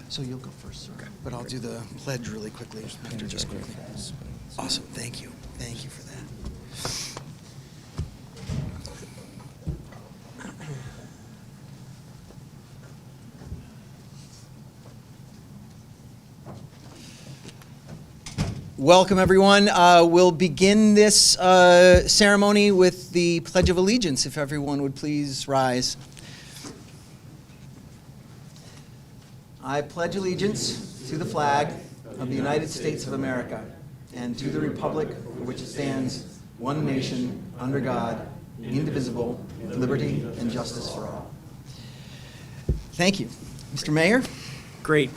So you'll go first, sir. Okay. But I'll do the pledge really quickly. Just quickly. Awesome. Thank you. Thank you for that. Welcome, everyone. We'll begin this ceremony with the Pledge of Allegiance, if everyone would please rise. I pledge allegiance to the flag of the United States of America and to the republic for which it stands, one nation, under God, indivisible, with liberty and justice for all. Thank you. Mr. Mayor? Great.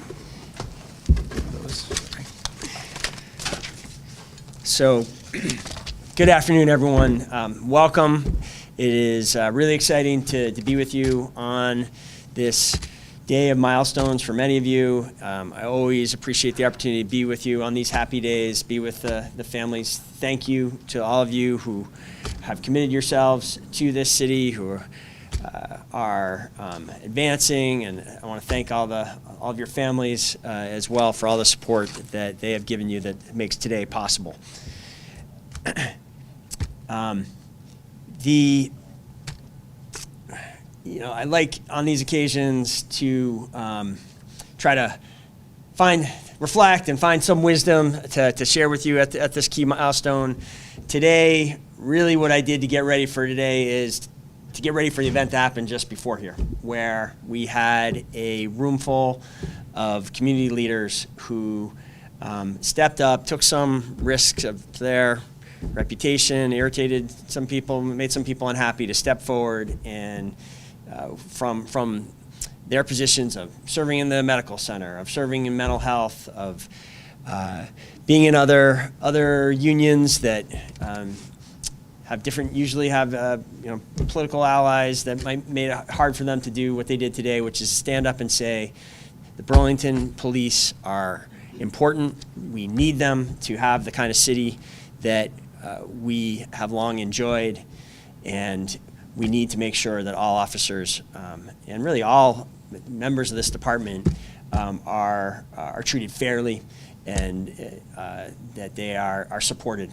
So, good afternoon, everyone. Welcome. It is really exciting to be with you on this day of milestones for many of you. I always appreciate the opportunity to be with you on these happy days, be with the families. Thank you to all of you who have committed yourselves to this city, who are advancing, and I want to thank all of your families as well for all the support that they have given you that makes today possible. I like on these occasions to try to reflect and find some wisdom to share with you at this key milestone. Today, really what I did to get ready for today is to get ready for the event that happened just before here, where we had a room full of community leaders who stepped up, took some risks of their reputation, irritated some people, made some people unhappy, to step forward and from their positions of serving in the medical center, of serving in mental health, of being in other unions that usually have political allies that might made it hard for them to do what they did today, which is stand up and say the Burlington police are important. We need them to have the kind of city that we have long enjoyed, and we need to make sure that all officers and really all members of this department are treated fairly, and that they are supported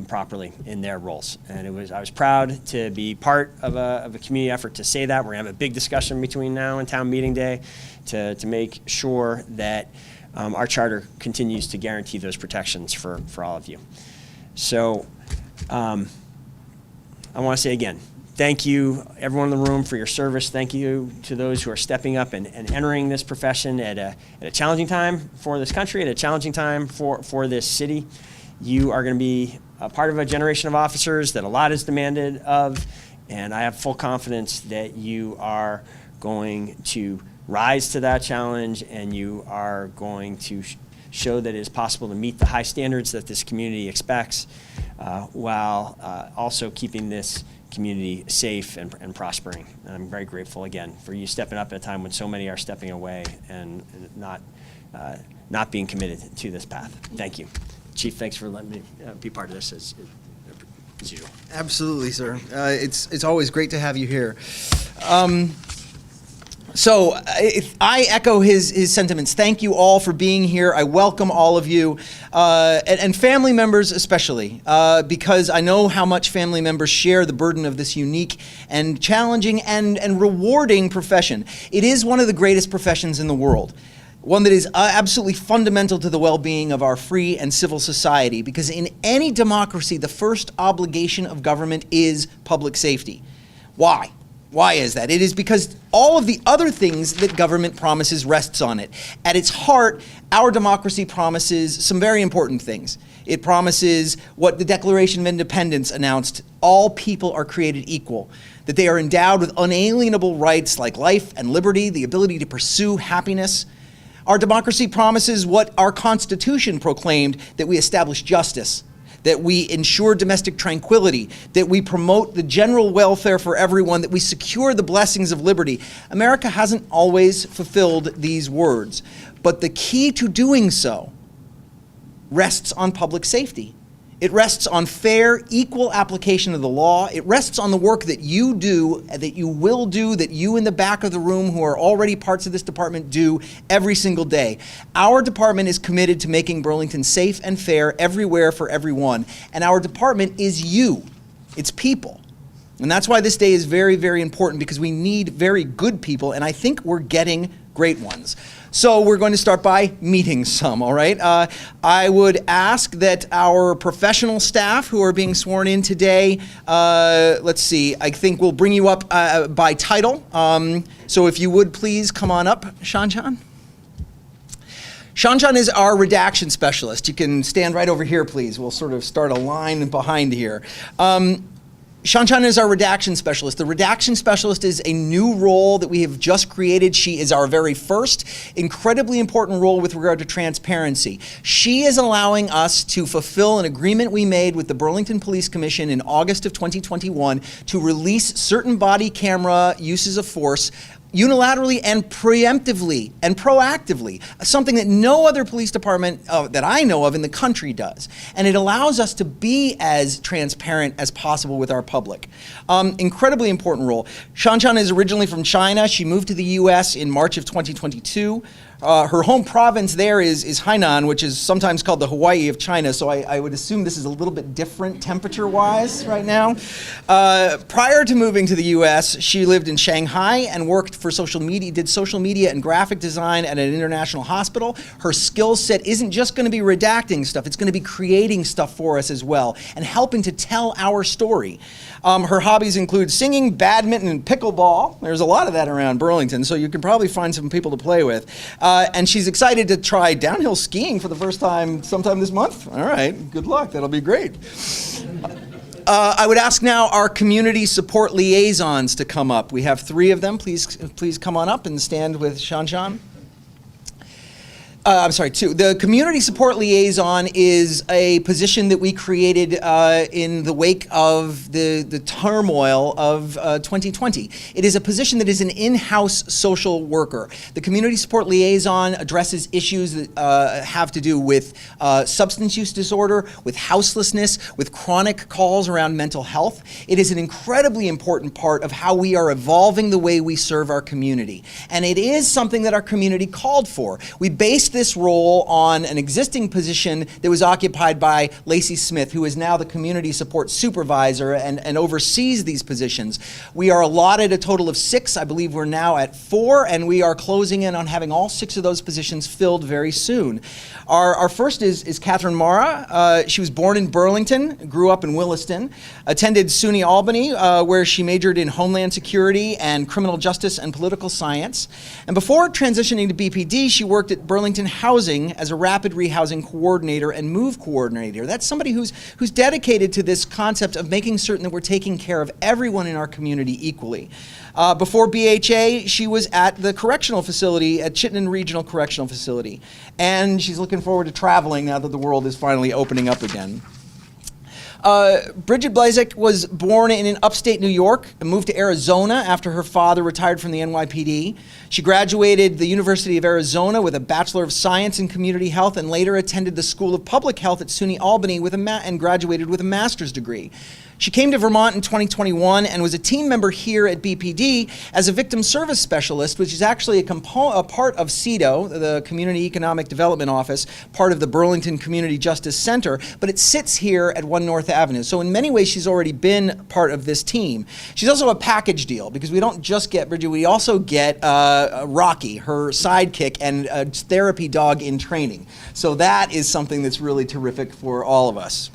properly in their roles. And I was proud to be part of a community effort to say that. We're gonna have a big discussion between now and town meeting day to make sure that our charter continues to guarantee those protections for all of you. So I want to say again, thank you, everyone in the room, for your service. Thank you to those who are stepping up and entering this profession at a challenging time for this country, at a challenging time for this city. You are going to be a part of a generation of officers that a lot is demanded of, and I have full confidence that you are going to rise to that challenge, and you are going to show that it is possible to meet the high standards that this community expects, while also keeping this community safe and prospering. And I'm very grateful again for you stepping up at a time when so many are stepping away and not being committed to this path. Thank you. Chief, thanks for letting me be part of this as usual. Absolutely, sir. It's always great to have you here. So I echo his sentiments. Thank you all for being here. I welcome all of you, and family members especially, because I know how much family members share the burden of this unique and challenging and rewarding profession. It is one of the greatest professions in the world, one that is absolutely fundamental to the well-being of our free and civil society, because in any democracy, the first obligation of government is public safety. Why? Why is that? It is because all of the other things that government promises rests on it. At its heart, our democracy promises some very important things. It promises what the Declaration of Independence announced: all people are created equal, that they are endowed with unalienable rights like life and liberty, the ability to pursue happiness. Our democracy promises what our Constitution proclaimed: that we establish justice, that we ensure domestic tranquility, that we promote the general welfare for everyone, that we secure the blessings of liberty. America hasn't always fulfilled these words, but the key to doing so rests on public safety. It rests on fair, equal application of the law. It rests on the work that you do, that you will do, that you in the back of the room who are already parts of this department do every single day. Our department is committed to making Burlington safe and fair everywhere for everyone. And our department is you. It's people. And that's why this day is very, very important, because we need very good people, and I think we're getting great ones. So we're going to start by meeting some, all right? I would ask that our professional staff who are being sworn in today, let's see, I think we'll bring you up by title. So if you would please come on up, Shanshan. Shanshan is our redaction specialist. You can stand right over here, please. We'll sort of start a line behind here. Shanshan is our redaction specialist. The redaction specialist is a new role that we have just created. She is our very first incredibly important role with regard to transparency. She is allowing us to fulfill an agreement we made with the Burlington Police Commission in August of 2021 to release certain body camera uses of force unilaterally and preemptively and proactively, something that no other police department that I know of in the country does. And it allows us to be as transparent as possible with our public. Incredibly important role. Shanshan is originally from China. She moved to the US in March of 2022. Her home province there is Hainan, which is sometimes called the Hawaii of China, so I would assume this is a little bit different temperature-wise right now. Prior to moving to the US, she lived in Shanghai and worked for social media, did social media and graphic design at an international hospital. Her skill set isn't just going to be redacting stuff, it's going to be creating stuff for us as well and helping to tell our story. Her hobbies include singing, badminton, and pickleball. There's a lot of that around Burlington, so you can probably find some people to play with. And she's excited to try downhill skiing for the first time sometime this month. All right, good luck. That'll be great. I would ask now our community support liaisons to come up. We have 3 of them. Please come on up and stand with Shanshan. I'm sorry, 2. The community support liaison is a position that we created in the wake of the turmoil of 2020. It is a position that is an in-house social worker. The community support liaison addresses issues that have to do with substance use disorder, with houselessness, with chronic calls around mental health. It is an incredibly important part of how we are evolving the way we serve our community. And it is something that our community called for. We based this role on an existing position that was occupied by Lacey Smith, who is now the community support supervisor and oversees these positions. We are allotted a total of 6. I believe we're now at 4, and we are closing in on having all 6 of those positions filled very soon. Our first is Catherine Mara. She was born in Burlington, grew up in Williston, attended SUNY Albany, where she majored in Homeland Security and Criminal Justice and Political Science. And before transitioning to BPD, she worked at Burlington Housing as a rapid rehousing coordinator and move coordinator. That's somebody who's dedicated to this concept of making certain that we're taking care of everyone in our community equally. Before BHA, she was at the correctional facility at Chittenden Regional Correctional Facility. And she's looking forward to traveling now that the world is finally opening up again. Bridget Blazek was born in upstate New York and moved to Arizona after her father retired from the NYPD. She graduated the University of Arizona with a Bachelor of Science in Community Health and later attended the School of Public Health at SUNY Albany and graduated with a master's degree. She came to Vermont in 2021 and was a team member here at BPD as a victim service specialist, which is actually a part of CEDO, the Community Economic Development Office, part of the Burlington Community Justice Center, but it sits here at 1 North Avenue. So in many ways, she's already been part of this team. She's also a package deal because we don't just get Bridget, we also get Rocky, her sidekick, and a therapy dog in training. So that is something that's really terrific for all of us.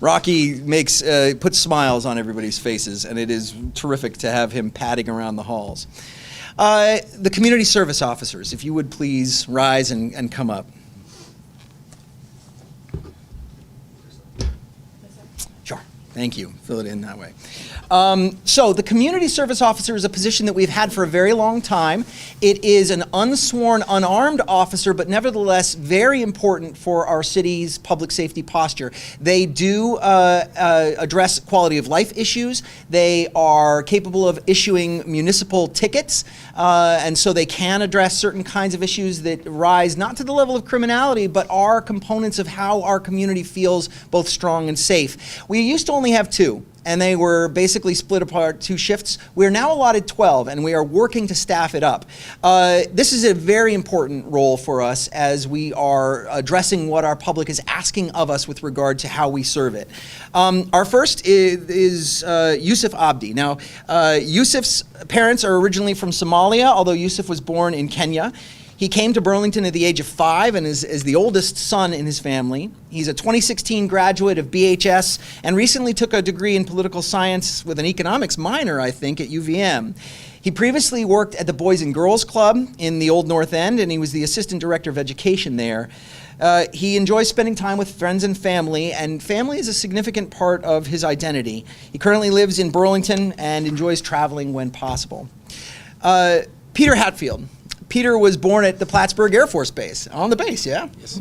Rocky puts smiles on everybody's faces, and it is terrific to have him padding around the halls. The community service officers, if you would please rise and come up. Sure, thank you. Fill it in that way. So the community service officer is a position that we've had for a very long time. It is an unsworn, unarmed officer, but nevertheless very important for our city's public safety posture. They do address quality of life issues. They are capable of issuing municipal tickets, and so they can address certain kinds of issues that rise not to the level of criminality, but are components of how our community feels both strong and safe. We used to only have two, and they were basically split apart 2 shifts. We're now allotted 12, and we are working to staff it up. This is a very important role for us as we are addressing what our public is asking of us with regard to how we serve it. Our first is Yusuf Abdi. Now, Yusuf's parents are originally from Somalia, although Yusuf was born in Kenya. He came to Burlington at the age of 5 and is the oldest son in his family. He's a 2016 graduate of BHS and recently took a degree in political science with an economics minor, I think, at UVM. He previously worked at the Boys and Girls Club in the Old North End, and he was the assistant director of education there. He enjoys spending time with friends and family is a significant part of his identity. He currently lives in Burlington and enjoys traveling when possible. Peter Hatfield. Peter was born at the Plattsburgh Air Force Base, on the base, yeah? Yes,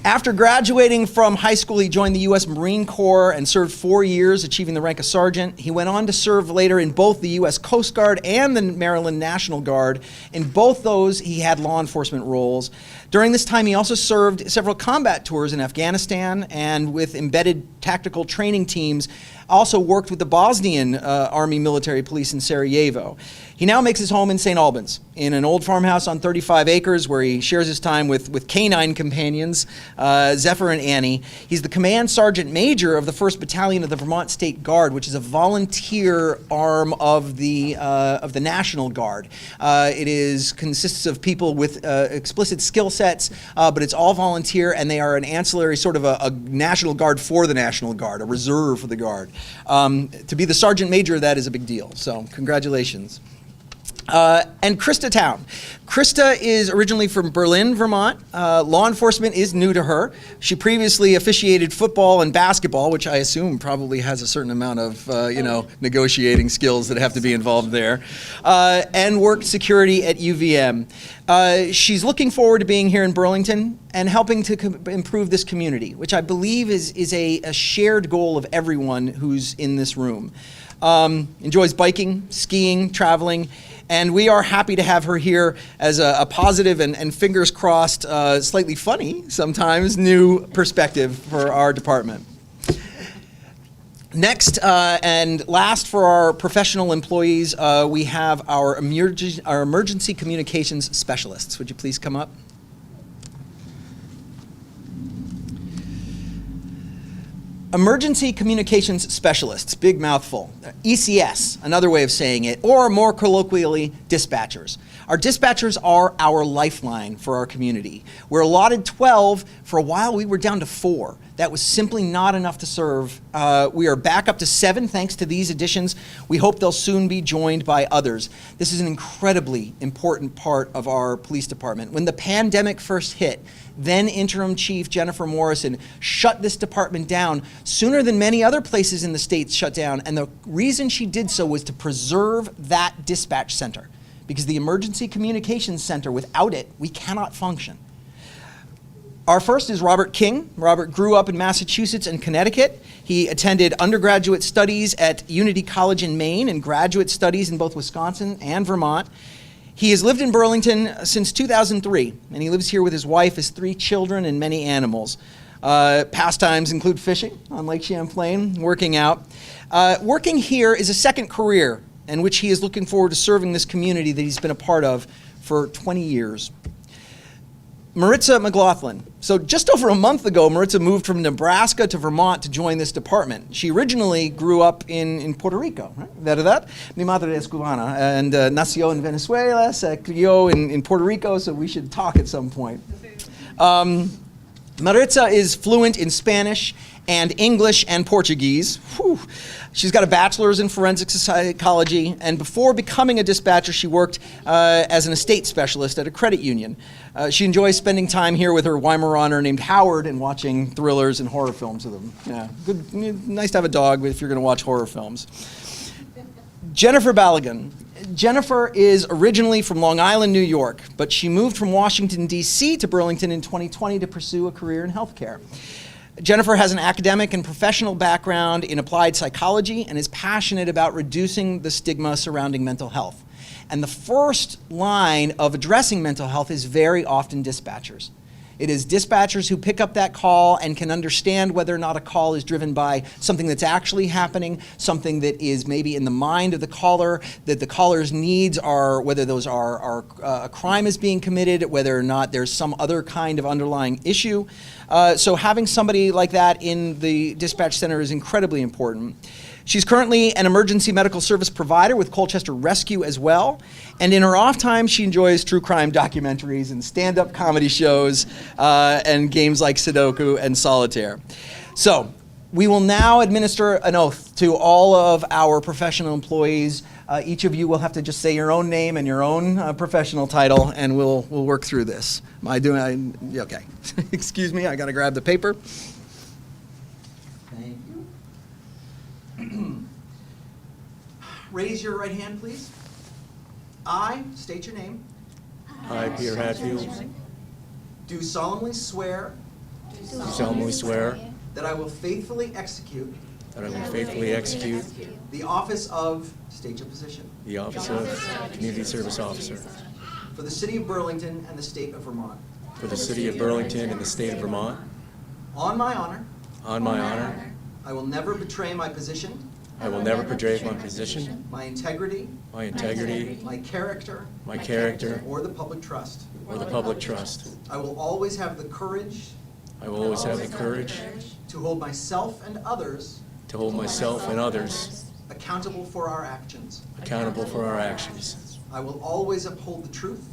after graduating from high school, he joined the U.S. Marine Corps and served 4 years, achieving the rank of sergeant. He went on to serve later in both the U.S. Coast Guard and the Maryland National Guard. In both those, he had law enforcement roles. During this time, he also served several combat tours in Afghanistan and with embedded tactical training teams, also worked with the Bosnian Army Military Police in Sarajevo. He now makes his home in St. Albans, in an old farmhouse on 35 acres where he shares his time with canine companions, Zephyr and Annie. He's the Command Sergeant Major of the 1st Battalion of the Vermont State Guard, which is a volunteer arm of the National Guard. It consists of people with explicit skill sets, but it's all volunteer, and they are an ancillary sort of a National Guard for the National Guard, a reserve for the Guard. To be the Sergeant Major of that is a big deal, so congratulations. And Krista Town. Krista is originally from Berlin, Vermont. Law enforcement is new to her. She previously officiated football and basketball, which I assume probably has a certain amount of, negotiating skills that have to be involved there, and worked security at UVM. She's looking forward to being here in Burlington and helping to improve this community, which I believe is a shared goal of everyone who's in this room. Enjoys biking, skiing, traveling, and we are happy to have her here as a positive and fingers crossed, slightly funny sometimes, new perspective for our department. Next and last for our professional employees, we have our emergency communications specialists. Would you please come up? Emergency Communications Specialists, big mouthful. ECS, another way of saying it, or more colloquially, dispatchers. Our dispatchers are our lifeline for our community. We're allotted 12. For a while, we were down to 4. That was simply not enough to serve. We are back up to 7 thanks to these additions. We hope they'll soon be joined by others. This is an incredibly important part of our police department. When the pandemic first hit, then Interim Chief Jennifer Morrison shut this department down sooner than many other places in the state shut down. And the reason she did so was to preserve that dispatch center. Because the Emergency Communications Center, without it, we cannot function. Our first is Robert King. Robert grew up in Massachusetts and Connecticut. He attended undergraduate studies at Unity College in Maine and graduate studies in both Wisconsin and Vermont. He has lived in Burlington since 2003, and he lives here with his wife, his 3 children, and many animals. Pastimes include fishing on Lake Champlain, working out. Working here is a second career in which he is looking forward to serving this community that he's been a part of for 20 years. Maritza McLaughlin. So just over a month ago, Maritza moved from Nebraska to Vermont to join this department. She originally grew up in Puerto Rico, right? ¿Verdad? Mi madre es cubana and nació en Venezuela, se crió in Puerto Rico, so we should talk at some point. Maritza is fluent in Spanish and English and Portuguese. Whew. She's got a bachelor's in forensic psychology, and before becoming a dispatcher, she worked as an estate specialist at a credit union. She enjoys spending time here with her Weimaraner named Howard and watching thrillers and horror films with him. Yeah, good, nice to have a dog if you're going to watch horror films. Jennifer Balogun. Jennifer is originally from Long Island, New York, but she moved from Washington, D.C. to Burlington in 2020 to pursue a career in healthcare. Jennifer has an academic and professional background in applied psychology and is passionate about reducing the stigma surrounding mental health. And the first line of addressing mental health is very often dispatchers. It is dispatchers who pick up that call and can understand whether or not a call is driven by something that's actually happening, something that is maybe in the mind of the caller, that the caller's needs are, whether those are a crime is being committed, whether or not there's some other kind of underlying issue. So having somebody like that in the dispatch center is incredibly important. She's currently an emergency medical service provider with Colchester Rescue as well. And in her off time, she enjoys true crime documentaries and stand-up comedy shows and games like Sudoku and Solitaire. So we will now administer an oath to all of our professional employees. Each of you will have to just say your own name and your own professional title, and we'll work through this. Am I doing, okay. Excuse me, I gotta grab the paper. Thank you. Raise your right hand, please. I state your name. I, Peter Hatfield, Do solemnly swear do solemnly swear that I will faithfully execute that I will faithfully execute the office of, state your position, the office of Community Service Officer for the city of Burlington and the state of Vermont. for the city of Burlington and the state of Vermont. On my honor, On my honor, I will never betray my position, I will never betray my position, my integrity, my integrity, my character, my character, or the public trust. or the public trust. I will always have the courage I will always have the courage to hold myself and others to hold myself and others accountable for our actions. accountable for our actions. I will always uphold the truth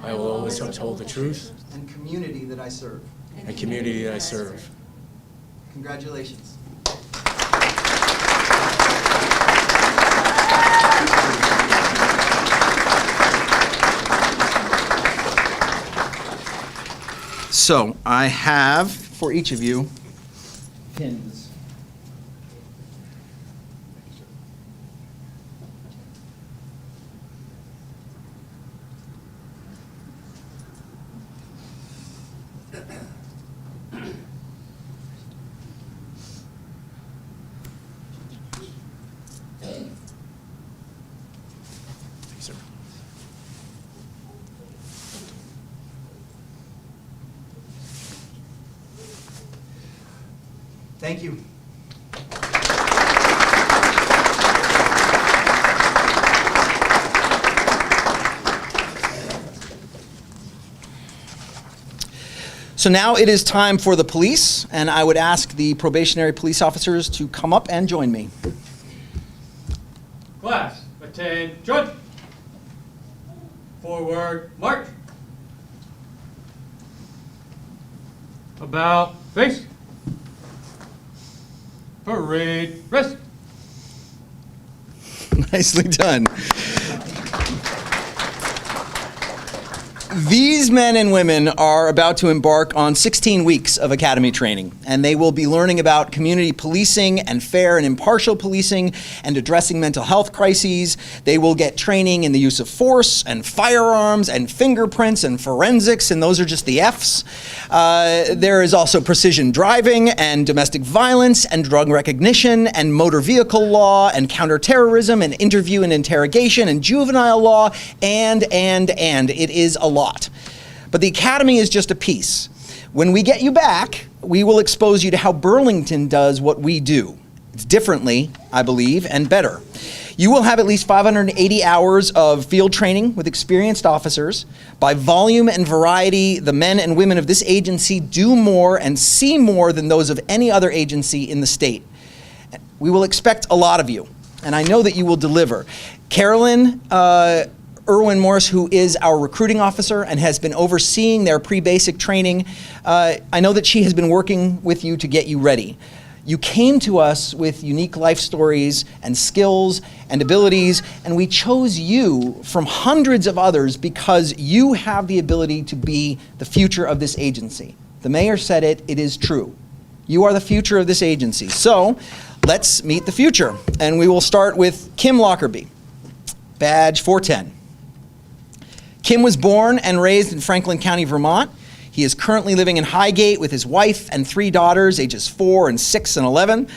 I will always uphold the truth and community that I serve. and community that I serve. Congratulations. So I have for each of you pins. Sir. Thank you. So now it is time for the police, and I would ask the probationary police officers to come up and join me. Class, attention. Forward, march. About face. Parade, rest. Nicely done. These men and women are about to embark on 16 weeks of academy training, and they will be learning about community policing and fair and impartial policing and addressing mental health crises. They will get training in the use of force and firearms and fingerprints and forensics, and those are just the F's. There is also precision driving and domestic violence and drug recognition and motor vehicle law and counterterrorism and interview and interrogation and juvenile law and it is a lot. But the academy is just a piece. When we get you back, we will expose you to how Burlington does what we do. It's differently, I believe, and better. You will have at least 580 hours of field training with experienced officers. By volume and variety, the men and women of this agency do more and see more than those of any other agency in the state. We will expect a lot of you, and I know that you will deliver. Carolyn, Erwin Morris, who is our recruiting officer and has been overseeing their pre-basic training. I know that she has been working with you to get you ready. You came to us with unique life stories and skills and abilities, and we chose you from hundreds of others because you have the ability to be the future of this agency. The mayor said it, it is true. You are the future of this agency. So let's meet the future. And we will start with Kim Lockerbie, badge 410. Kim was born and raised in Franklin County, Vermont. He is currently living in Highgate with his wife and 3 daughters, ages 4 and 6 and 11.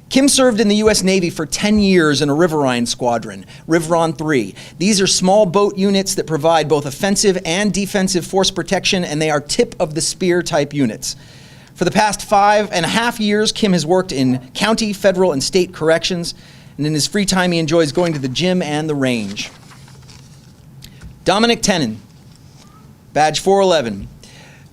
Kim served in the U.S. Navy for 10 years in a Riverine squadron, Riveron 3. These are small boat units that provide both offensive and defensive force protection, and they are tip-of-the-spear type units. For the past 5.5 years, Kim has worked in county, federal, and state corrections, and in his free time, he enjoys going to the gym and the range. Dominic Tenen, badge 411.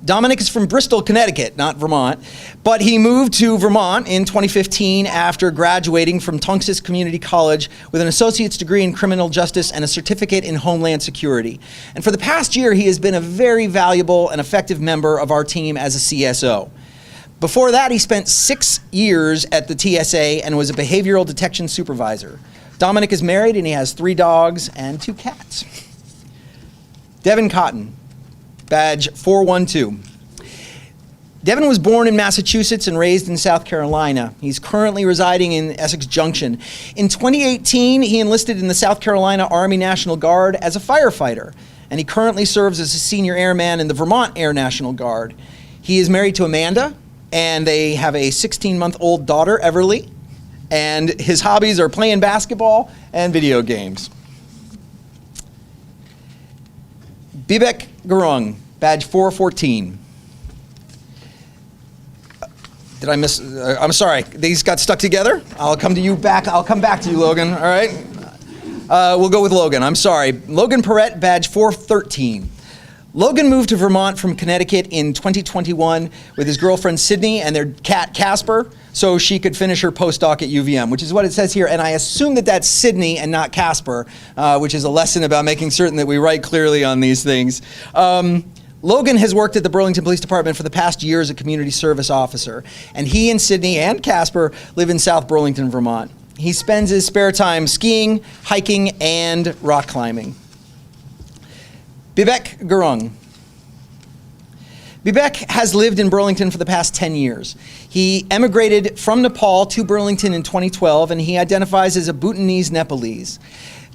Dominic is from Bristol, Connecticut, not Vermont, but he moved to Vermont in 2015 after graduating from Tungus Community College with an associate's degree in criminal justice and a certificate in homeland security. And for the past year, he has been a very valuable and effective member of our team as a CSO. Before that, he spent 6 years at the TSA and was a behavioral detection supervisor. Dominic is married and he has 3 dogs and 2 cats. Devin Cotton, badge 412. Devin was born in Massachusetts and raised in South Carolina. He's currently residing in Essex Junction. In 2018, he enlisted in the South Carolina Army National Guard as a firefighter, and he currently serves as a senior airman in the Vermont Air National Guard. He is married to Amanda, and they have a 16-month-old daughter, Everly, and his hobbies are playing basketball and video games. Bibek Gurung, badge 414. Did I miss? I'm sorry. These got stuck together. I'll come to you back. I'll come back to you, Logan. All right. We'll go with Logan. I'm sorry. Logan Perrette, badge 413. Logan moved to Vermont from Connecticut in 2021 with his girlfriend Sydney and their cat Casper, so she could finish her postdoc at UVM, which is what it says here. And I assume that that's Sydney and not Casper, which is a lesson about making certain that we write clearly on these things. Logan has worked at the Burlington Police Department for the past year as a community service officer, and he and Sydney and Casper live in South Burlington, Vermont. He spends his spare time skiing, hiking, and rock climbing. Bibek Gurung. Bibek has lived in Burlington for the past 10 years. He emigrated from Nepal to Burlington in 2012, and he identifies as a Bhutanese Nepalese.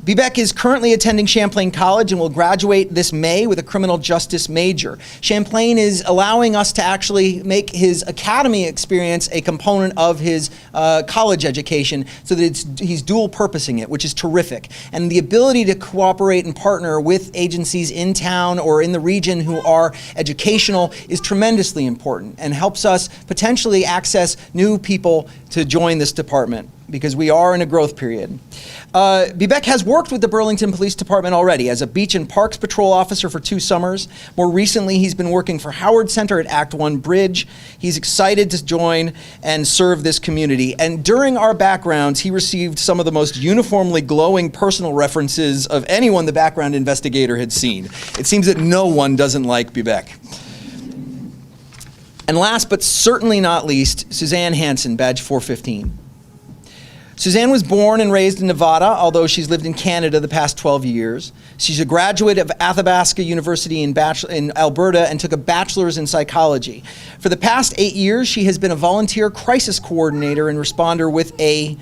Bibek is currently attending Champlain College and will graduate this May with a criminal justice major. Champlain is allowing us to actually make his academy experience a component of his college education so that he's dual purposing it, which is terrific. And the ability to cooperate and partner with agencies in town or in the region who are educational is tremendously important and helps us potentially access new people to join this department, because we are in a growth period. Bibek has worked with the Burlington Police Department already as a beach and parks patrol officer for 2 summers. More recently, he's been working for Howard Center at Act 1 Bridge. He's excited to join and serve this community. And during our backgrounds, he received some of the most uniformly glowing personal references of anyone the background investigator had seen. It seems that no one doesn't like Bibek. And last but certainly not least, Suzanne Hansen, badge 415. Suzanne was born and raised in Nevada, although she's lived in Canada the past 12 years. She's a graduate of Athabasca University in Alberta and took a bachelor's in psychology. For the past 8 years, she has been a volunteer crisis coordinator and responder with a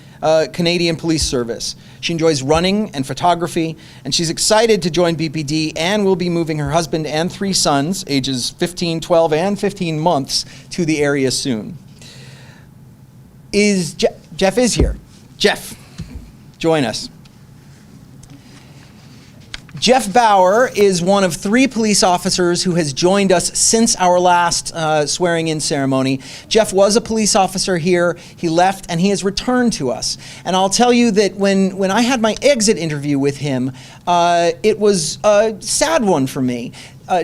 Canadian Police Service. She enjoys running and photography, and she's excited to join BPD and will be moving her husband and 3 sons, ages 15, 12, and 15 months, to the area soon. Jeff is here. Jeff, join us. Jeff Bauer is one of 3 police officers who has joined us since our last swearing-in ceremony. Jeff was a police officer here. He left, and he has returned to us. And I'll tell you that when I had my exit interview with him, it was a sad one for me.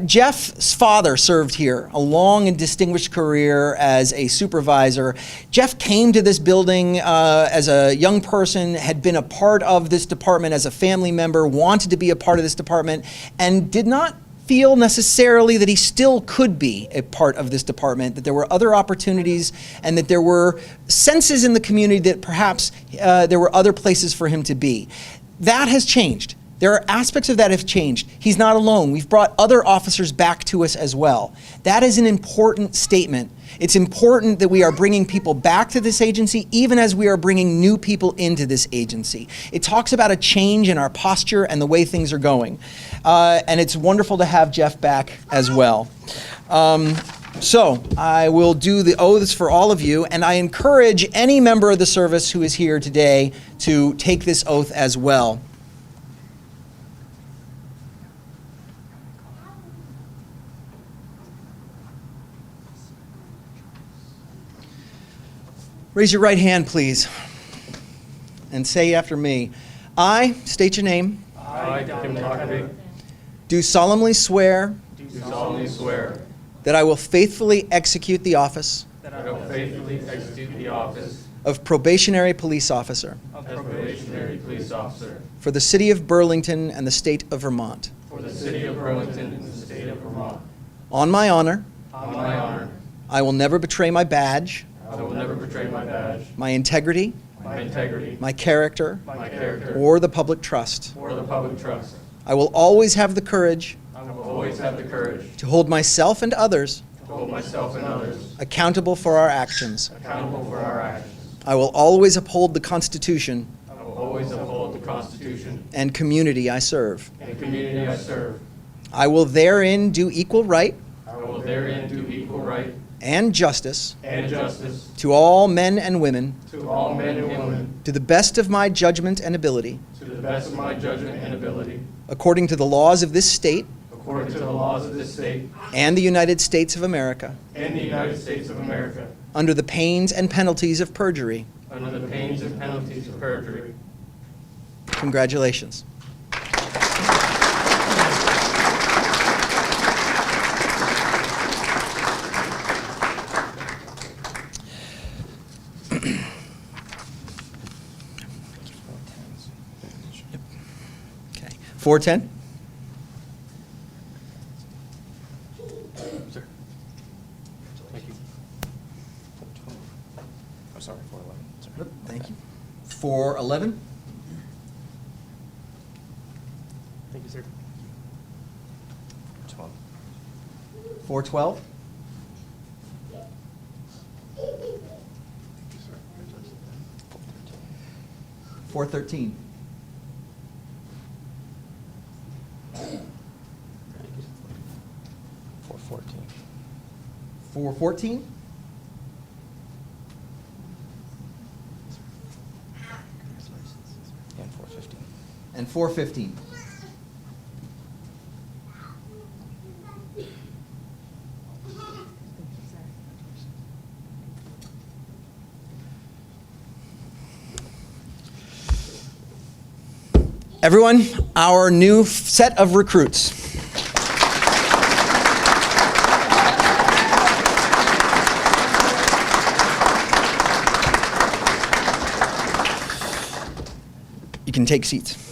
Jeff's father served here, a long and distinguished career as a supervisor. Jeff came to this building as a young person, had been a part of this department as a family member, wanted to be a part of this department, and did not feel necessarily that he still could be a part of this department, that there were other opportunities and that there were senses in the community that perhaps there were other places for him to be. That has changed. There are aspects of that have changed. He's not alone. We've brought other officers back to us as well. That is an important statement. It's important that we are bringing people back to this agency, even as we are bringing new people into this agency. It talks about a change in our posture and the way things are going. And it's wonderful to have Jeff back as well. So I will do the oaths for all of you, and I encourage any member of the service who is here today to take this oath as well. Raise your right hand, please, and say after me. I state your name. I, Tim Lockerbie, Do solemnly swear do solemnly swear that I will faithfully execute the office that I will faithfully execute the office of probationary police officer of probationary police officer for the city of Burlington and the state of Vermont. for the city of Burlington and the state of Vermont. On my honor, On my honor, I will never betray my badge, I will never betray my badge, my integrity, my integrity, my character, my character, or the public trust. or the public trust. I will always have the courage I will always have the courage to hold myself and others to hold myself and others accountable for our actions. accountable for our actions. I will always uphold the Constitution I will always uphold the Constitution and community I serve. and the community I serve. I will therein do equal right I will therein do equal right and justice and justice to all men and women to all men and women to the best of my judgment and ability, to the best of my judgment and ability, according to the laws of this state according to the laws of this state and the United States of America, and the United States of America, under the pains and penalties of perjury. under the pains and penalties of perjury. Congratulations. Okay. 410? Sir. Thank you. I'm sorry, 411. Sorry. Thank you. 411? Thank you, sir. 12. 412? Thank you, sir. 413? 414. 414? And 415. And 415? Everyone, our new set of recruits. You can take seats.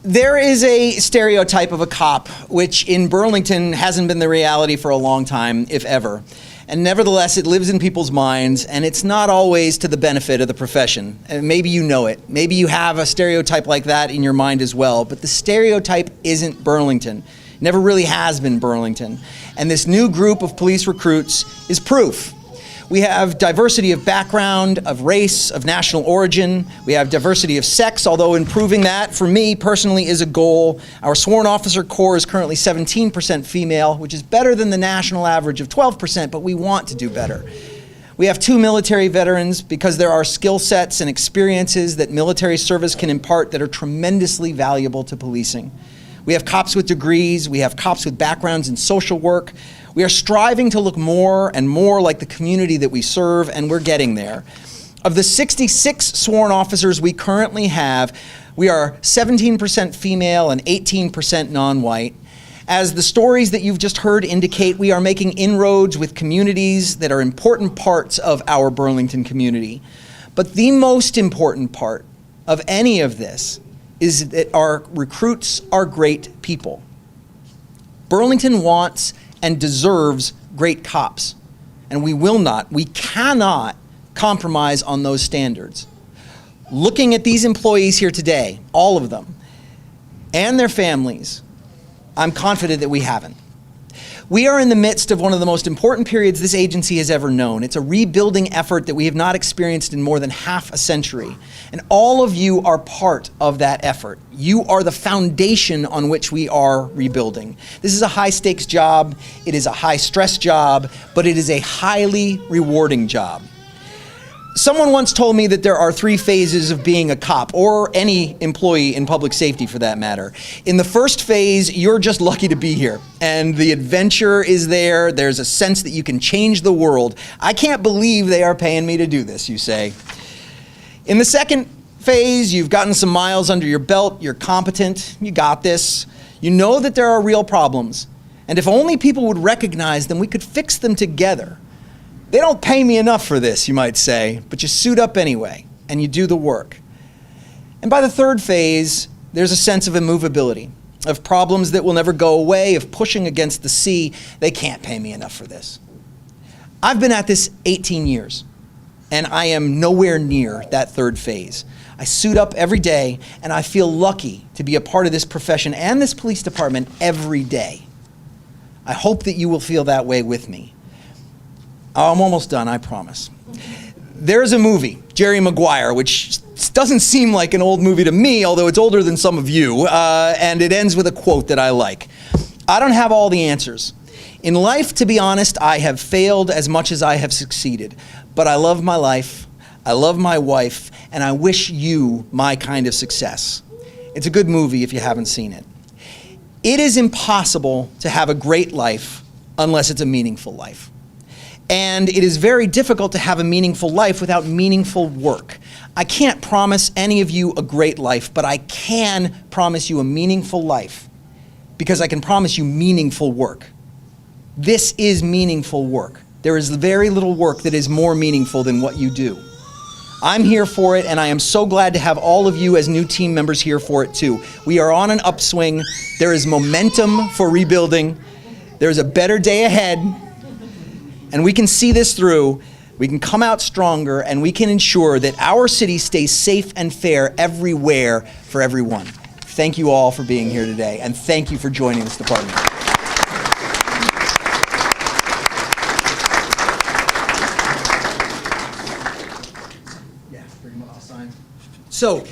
There is a stereotype of a cop, which in Burlington hasn't been the reality for a long time, if ever. And nevertheless, it lives in people's minds, and it's not always to the benefit of the profession. And maybe you know it. Maybe you have a stereotype like that in your mind as well. But the stereotype isn't Burlington. It never really has been Burlington. And this new group of police recruits is proof. We have diversity of background, of race, of national origin. We have diversity of sex, although improving that, for me personally, is a goal. Our sworn officer corps is currently 17% female, which is better than the national average of 12%, but we want to do better. We have 2 military veterans because there are skill sets and experiences that military service can impart that are tremendously valuable to policing. We have cops with degrees. We have cops with backgrounds in social work. We are striving to look more and more like the community that we serve, and we're getting there. Of the 66 sworn officers we currently have, We are 17% female and 18% non-white. As the stories that you've just heard indicate, we are making inroads with communities that are important parts of our Burlington community. But the most important part of any of this is that our recruits are great people. Burlington wants and deserves great cops, and we cannot compromise on those standards. Looking at these employees here today, all of them, and their families, I'm confident that we haven't. We are in the midst of one of the most important periods this agency has ever known. It's a rebuilding effort that we have not experienced in more than half a century. And all of you are part of that effort. You are the foundation on which we are rebuilding. This is a high-stakes job. It is a high-stress job, but it is a highly rewarding job. Someone once told me that there are 3 phases of being a cop, or any employee in public safety for that matter. In the first phase, you're just lucky to be here, and the adventure is there. There's a sense that you can change the world. I can't believe they are paying me to do this, you say. In the second phase, you've gotten some miles under your belt, you're competent, you got this. You know that there are real problems, and if only people would recognize them, we could fix them together. They don't pay me enough for this, you might say, but you suit up anyway, and you do the work. And by the third phase, there's a sense of immovability, of problems that will never go away, of pushing against the sea. They can't pay me enough for this. I've been at this 18 years, and I am nowhere near that third phase. I suit up every day, and I feel lucky to be a part of this profession and this police department every day. I hope that you will feel that way with me. I'm almost done, I promise. There's a movie, Jerry Maguire, which doesn't seem like an old movie to me, although it's older than some of you, and it ends with a quote that I like. I don't have all the answers. In life, to be honest, I have failed as much as I have succeeded, but I love my life, I love my wife, and I wish you my kind of success. It's a good movie if you haven't seen it. It is impossible to have a great life unless it's a meaningful life. And it is very difficult to have a meaningful life without meaningful work. I can't promise any of you a great life, but I can promise you a meaningful life because I can promise you meaningful work. This is meaningful work. There is very little work that is more meaningful than what you do. I'm here for it, and I am so glad to have all of you as new team members here for it too. We are on an upswing. There is momentum for rebuilding. There is a better day ahead. And we can see this through, we can come out stronger, and we can ensure that our city stays safe and fair everywhere for everyone. Thank you all for being here today, and thank you for joining this department. Yeah, bring them up to sign. So,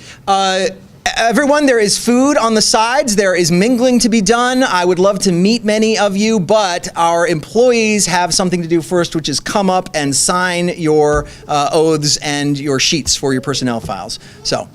everyone, there is food on the sides. There is mingling to be done. I would love to meet many of you, but our employees have something to do first, which is come up and sign your oaths and your sheets for your personnel files. So